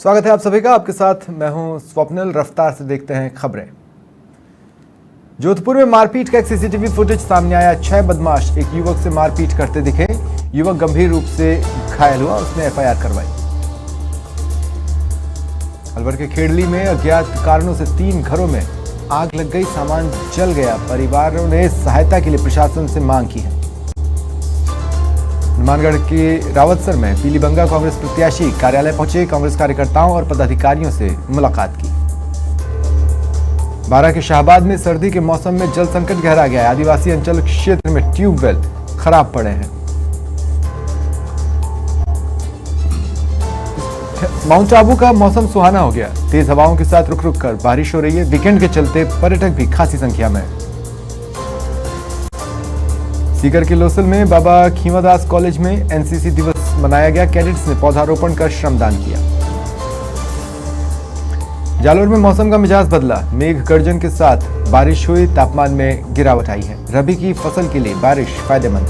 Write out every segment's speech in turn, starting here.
स्वागत है आप सभी का। आपके साथ मैं हूं स्वप्निल। रफ्तार से देखते हैं खबरें। जोधपुर में मारपीट का एक सीसीटीवी फुटेज सामने आया। 6 बदमाश एक युवक से मारपीट करते दिखे। युवक गंभीर रूप से घायल हुआ, उसने एफआईआर करवाई। अलवर के खेड़ली में अज्ञात कारणों से 3 घरों में आग लग गई, सामान जल गया। परिवारों ने सहायता के लिए प्रशासन से मांग की है। हनुमानगढ़ के रावतसर में पीलीबंगा कांग्रेस प्रत्याशी कार्यालय पहुंचे, कांग्रेस कार्यकर्ताओं और पदाधिकारियों से मुलाकात की। बारां के शाहबाद में सर्दी के मौसम में जल संकट गहरा गया है। आदिवासी अंचल क्षेत्र में ट्यूबवेल खराब पड़े हैं। माउंट आबू का मौसम सुहाना हो गया। तेज हवाओं के साथ रुक रुक कर बारिश हो रही है। वीकेंड के चलते पर्यटक भी खासी संख्या में। सीकर के लोसल में बाबा खीमादास कॉलेज में एनसीसी दिवस मनाया गया। कैडेट्स ने पौधारोपण कर श्रमदान किया। जालोर में मौसम का मिजाज बदला। मेघ गर्जन के साथ बारिश हुई, तापमान में गिरावट आई है। रबी की फसल के लिए बारिश फायदेमंद।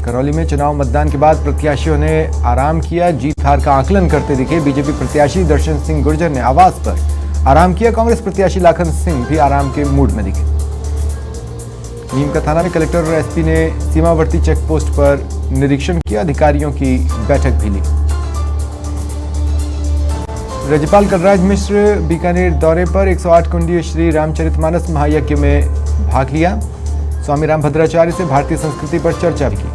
करौली में चुनाव मतदान के बाद प्रत्याशियों ने आराम किया, जीत हार का आकलन करते दिखे। बीजेपी प्रत्याशी दर्शन सिंह गुर्जर ने आवास पर आराम किया। कांग्रेस प्रत्याशी लाखन सिंह भी आराम के मूड में दिखे। नीम का थाना में कलेक्टर और एसपी ने सीमावर्ती चेक पोस्ट पर निरीक्षण किया। अधिकारियों की बैठक भी ली। राज्यपाल कलराज मिश्र बीकानेर दौरे पर 108 कुंडीय श्री रामचरितमानस महायज्ञ में भाग लिया। स्वामी रामभद्राचार्य से भारतीय संस्कृति पर चर्चा भी की।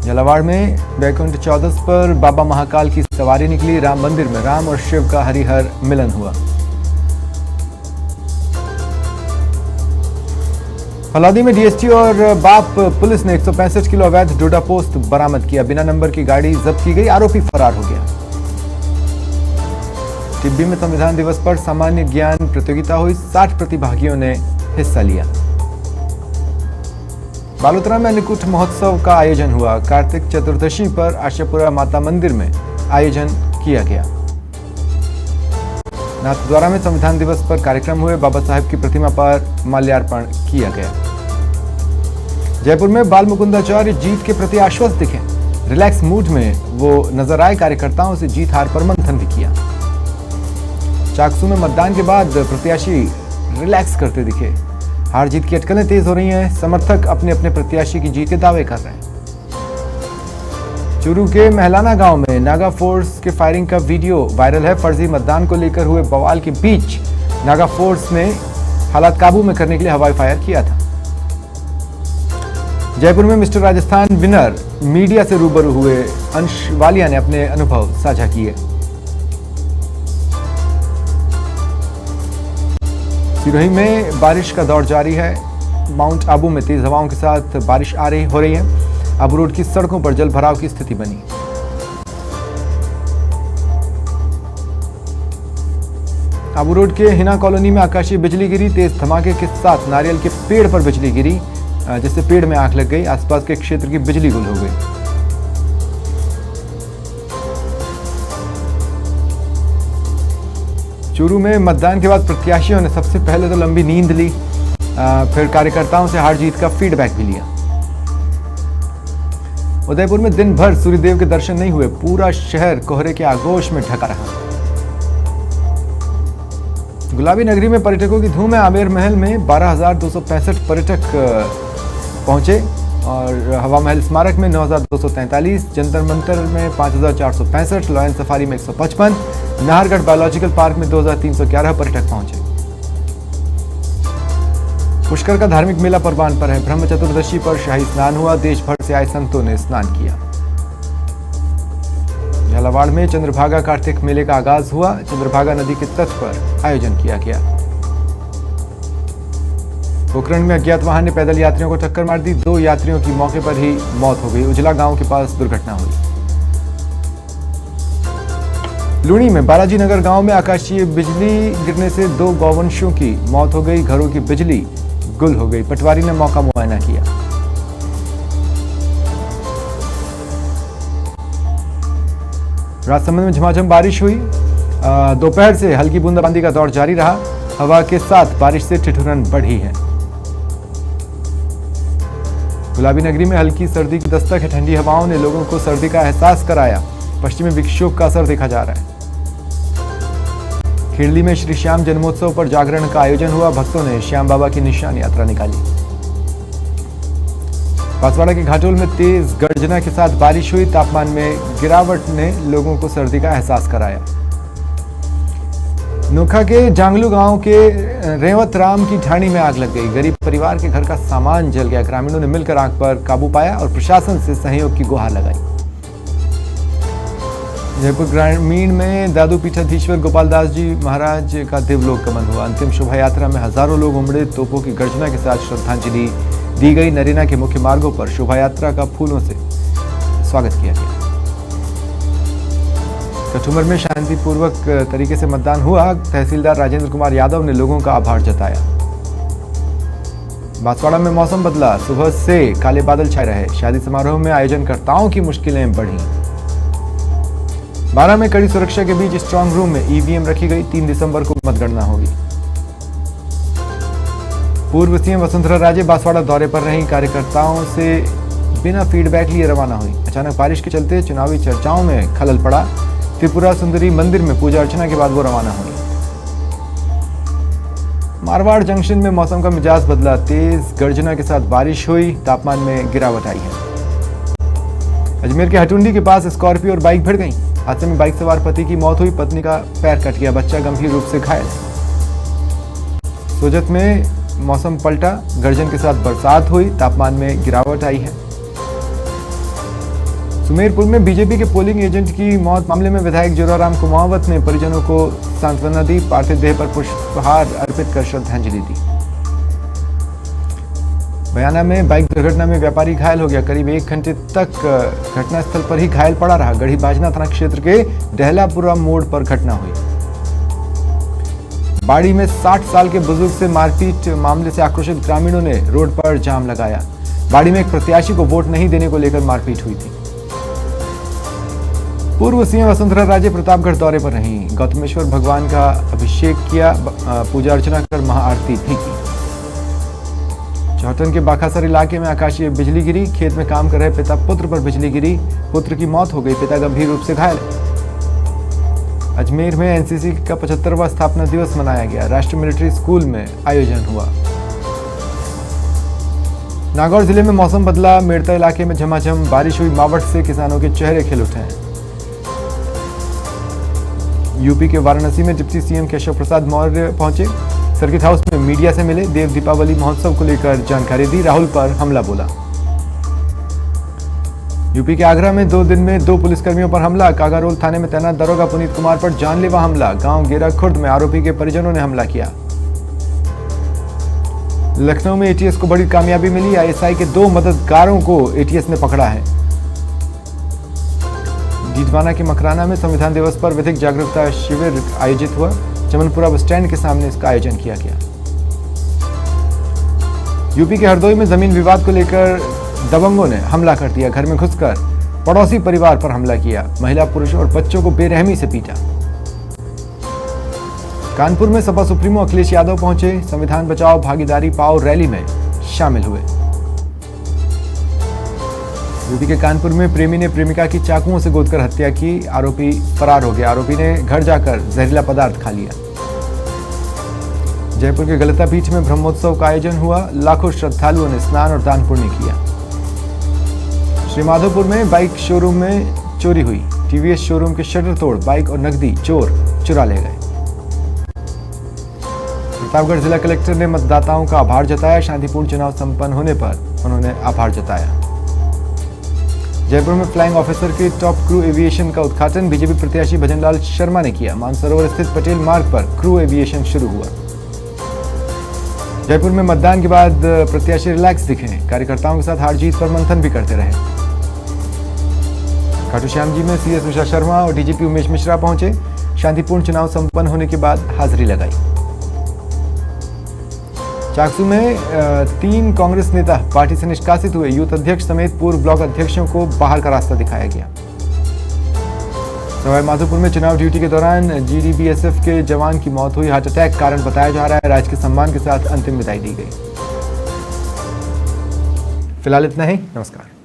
झालावाड़ में बैकुंठ चौदस पर बाबा महाकाल की सवारी निकली। राम मंदिर में राम और शिव का हरिहर मिलन हुआ। फलौदी में डीएसटी और बाप पुलिस ने 165 किलो अवैध डोडा पोस्त बरामद किया। बिना नंबर की गाड़ी जब्त की गई, आरोपी फरार हो गया। टिब्बी में संविधान दिवस पर सामान्य ज्ञान प्रतियोगिता हुई। 60 प्रतिभागियों ने हिस्सा लिया। बालोतरा में अन्नकूट महोत्सव का आयोजन हुआ। कार्तिक चतुर्दशी पर आशापुरा माता मंदिर में आयोजन किया गया। नाथद्वारा में संविधान दिवस पर कार्यक्रम हुए। बाबा साहेब की प्रतिमा पर माल्यार्पण किया गया। जयपुर में बाल मुकुंदाचार्य जीत के प्रति आश्वस्त दिखे। रिलैक्स मूड में वो नजर आए। कार्यकर्ताओं से जीत हार पर मंथन भी किया। चाकसू में मतदान के बाद प्रत्याशी रिलैक्स करते दिखे। हार जीत की अटकलें तेज हो रही हैं। समर्थक अपने अपने प्रत्याशी की जीत के दावे कर रहे हैं। चूरू के महलाना गांव में नागा फोर्स के फायरिंग का वीडियो वायरल है। फर्जी मतदान को लेकर हुए बवाल के बीच नागा फोर्स ने हालात काबू में करने के लिए हवाई फायर किया था। जयपुर में मिस्टर राजस्थान विनर मीडिया से रूबरू हुए। अंश वालिया ने अपने अनुभव साझा किए। सिरोही में बारिश का दौर जारी है। माउंट आबू में तेज हवाओं के साथ बारिश हो रही है। आबू रोड की सड़कों पर जल भराव की स्थिति बनी। आबू रोड के हिना कॉलोनी में आकाशीय बिजली गिरी। तेज धमाके के साथ नारियल के पेड़ पर बिजली गिरी, जिससे पेड़ में आग लग गई। आसपास के क्षेत्र की बिजली गुल हो गई। चूरू में मतदान के बाद प्रत्याशियों ने सबसे पहले तो लंबी नींद ली, फिर कार्यकर्ताओं से हार जीत का फीडबैक भी लिया। उदयपुर में दिन भर सूर्यदेव के दर्शन नहीं हुए। पूरा शहर कोहरे के आगोश में ढका रहा। गुलाबी नगरी में पर्यटकों की धूम है। आमेर महल में 12,265 पर्यटक पहुंचे और हवा महल स्मारक में 9,243, जंतर मंतर में 5,465, लॉयन सफारी में 155, नाहरगढ़ बायोलॉजिकल पार्क में 2,311 पर्यटक पहुंचे। पुष्कर का धार्मिक मेला परवान पर है। ब्रह्म चतुर्दशी पर शाही स्नान हुआ। देश भर से आए संतों ने स्नान किया। झालावाड़ में चंद्रभागा कार्तिक मेले का आगाज हुआ। चंद्रभागा नदी के तट पर आयोजन किया गया। पोखरण में अज्ञात वाहन ने पैदल यात्रियों को टक्कर मार दी। 2 यात्रियों की मौके पर ही मौत हो गई। उजला गांव के पास दुर्घटना हुई। लूणी में बालाजी नगर गांव में आकाशीय बिजली गिरने से 2 गौवंशों की मौत हो गई। घरों की बिजली गुल हो गई। पटवारी ने मौका मुआयना किया। राजसमंद में झमाझम बारिश हुई। दोपहर से हल्की बूंदाबांदी का दौर जारी रहा। हवा के साथ बारिश से ठिठुरन बढ़ी है। गुलाबी नगरी में हल्की सर्दी की दस्तक है। ठंडी हवाओं ने लोगों को सर्दी का एहसास कराया। पश्चिमी विक्षोभ का असर देखा जा रहा है। खिड़ली में श्री श्याम जन्मोत्सव पर जागरण का आयोजन हुआ। भक्तों ने श्याम बाबा की निशान यात्रा निकाली। बांसवाड़ा के घाटोल में तेज गर्जना के साथ बारिश हुई। तापमान में गिरावट ने लोगों को सर्दी का एहसास कराया। नोखा के जांगलू गांव के रेवत राम की ढाणी में आग लग गई। गरीब परिवार के घर का सामान जल गया। ग्रामीणों ने मिलकर आग पर काबू पाया और प्रशासन से सहयोग की गुहार लगाई। जयपुर ग्रामीण में दादू पीठाधीश्वर गोपाल दास जी महाराज का दिवलोक गमन हुआ। अंतिम शोभा यात्रा में हजारों लोग उमड़े। तोपों की गर्जना के साथ श्रद्धांजलि दी गई। नरेना के मुख्य मार्गों पर शोभा यात्रा का फूलों से स्वागत किया गया। कठुमर में शांतिपूर्वक तरीके से मतदान हुआ। तहसीलदार राजेंद्र कुमार यादव ने लोगों का आभार जताया। बांसवाड़ा में मौसम बदला। सुबह से काले बादल छाए रहे। शादी समारोह में आयोजनकर्ताओं की मुश्किलें बढ़ी। 12 में कड़ी सुरक्षा के बीच स्ट्रांग रूम में ईवीएम रखी गई। 3 दिसंबर को मतगणना होगी। पूर्व सीएम वसुंधरा राजे बांसवाड़ा दौरे पर रहीं। कार्यकर्ताओं से बिना फीडबैक लिए रवाना हुई। अचानक बारिश के चलते चुनावी चर्चाओं में खलल पड़ा। त्रिपुरा सुंदरी मंदिर में पूजा अर्चना के बाद वो रवाना हुई। मारवाड़ जंक्शन में मौसम का मिजाज बदला। तेज गर्जना के साथ बारिश हुई। तापमान में गिरावट आई है। अजमेर के हटुंडी के पास स्कॉर्पियो और बाइक भिड़ गई। हादसे में बाइक सवार पति की मौत हुई। पत्नी का पैर कट गया। बच्चा गंभीर रूप से घायल। सोजत में मौसम पलटा। गर्जन के साथ बरसात हुई। तापमान में गिरावट आई है। सुमेरपुर में बीजेपी के पोलिंग एजेंट की मौत मामले में विधायक जोराराम कुमावत ने परिजनों को सांत्वना दी। पार्थिव देह पर पुष्पहार अर्पित कर श्रद्धांजलि दी। बयाना में बाइक दुर्घटना में व्यापारी घायल हो गया। करीब 1 घंटे तक घटनास्थल पर ही घायल पड़ा रहा। गढ़ी बाजना थाना क्षेत्र के डहलापुरा मोड़ पर घटना हुई। बाड़ी में 60 साल के बुजुर्ग से मारपीट मामले से आक्रोशित ग्रामीणों ने रोड पर जाम लगाया। बाड़ी में एक प्रत्याशी को वोट नहीं देने को लेकर मारपीट हुई थी। पूर्व सीएम वसुंधरा राजे प्रतापगढ़ दौरे पर रहीं। गौतमेश्वर भगवान का अभिषेक किया। पूजा अर्चना कर महाआरती भी की। चौहटन के बाखासर इलाके में आकाशीय बिजली गिरी। खेत में काम कर रहे पिता पुत्र पर बिजली गिरी। पुत्र की मौत हो गई। पिता गंभीर रूप से घायल। अजमेर में एनसीसी का 75वां स्थापना दिवस मनाया गया। राष्ट्रीय मिलिट्री स्कूल में आयोजन हुआ। नागौर जिले में मौसम बदला। मेड़ता इलाके में झमाझम बारिश हुई। मावठ से किसानों के चेहरे खिल उठे हैं। यूपी के वाराणसी में डिप्टी सीएम केशव प्रसाद मौर्य पहुंचे। सर्किट हाउस में मीडिया से मिले। देव दीपावली महोत्सव को लेकर जानकारी दी। राहुल पर हमला बोला। यूपी के आगरा में 2 दिन में 2 पुलिसकर्मियों पर हमला। कागारोल थाने में तैनात दरोगा पुनीत कुमार पर जानलेवा हमला। गांव गेरा खुर्द में आरोपी के परिजनों ने हमला किया। लखनऊ में एटीएस को बड़ी कामयाबी मिली। आईएसआई के 2 मददगारों को एटीएस ने पकड़ा है। डीडवाना के मकराना में संविधान दिवस पर विधिक जागरूकता शिविर आयोजित हुआ। चमनपुरा बस स्टैंड के सामने इसका आयोजन किया गया। यूपी के हरदोई में जमीन विवाद को लेकर दबंगों ने हमला कर दिया। घर में घुसकर पड़ोसी परिवार पर हमला किया। महिला, पुरुष और बच्चों को बेरहमी से पीटा। कानपुर में सपा सुप्रीमो अखिलेश यादव पहुंचे। संविधान बचाओ भागीदारी पाओ रैली में शामिल हुए। यूपी के कानपुर में प्रेमी ने प्रेमिका की चाकुओं से गोदकर हत्या की। आरोपी फरार हो गया। आरोपी ने घर जाकर जहरीला पदार्थ खा लिया। जयपुर के गलता बीच में ब्रह्मोत्सव का आयोजन हुआ। लाखों श्रद्धालुओं ने स्नान और दान पुण्य किया। श्रीमाधोपुर में बाइक शोरूम में चोरी हुई। टीवीएस शोरूम के शटर तोड़ बाइक और नकदी चोर चुरा ले गए। प्रतापगढ़ जिला कलेक्टर ने मतदाताओं का आभार जताया। शांतिपूर्ण चुनाव संपन्न होने पर उन्होंने आभार जताया। जयपुर में फ्लाइंग ऑफिसर के टॉप क्रू एविएशन का उद्घाटन बीजेपी प्रत्याशी भजनलाल शर्मा ने किया। मानसरोवर स्थित पटेल मार्ग पर क्रू एविएशन शुरू हुआ। जयपुर में मतदान के बाद प्रत्याशी रिलैक्स दिखे। कार्यकर्ताओं के साथ हार जीत पर मंथन भी करते रहे। खाटू श्याम जी में सीएस उषा शर्मा और डीजीपी उमेश मिश्रा पहुंचे। शांतिपूर्ण चुनाव संपन्न होने के बाद हाजिरी लगाई। चाकसू में 3 कांग्रेस नेता पार्टी से निष्कासित हुए। यूथ अध्यक्ष समेत पूर्व ब्लॉक अध्यक्षों को बाहर का रास्ता दिखाया गया। सवाई माधोपुर में चुनाव ड्यूटी के दौरान जीडीबीएसएफ के जवान की मौत हुई। हार्ट अटैक कारण बताया जा रहा है। राज्य के सम्मान के साथ अंतिम विदाई दी गई। फिलहाल इतना ही, नमस्कार।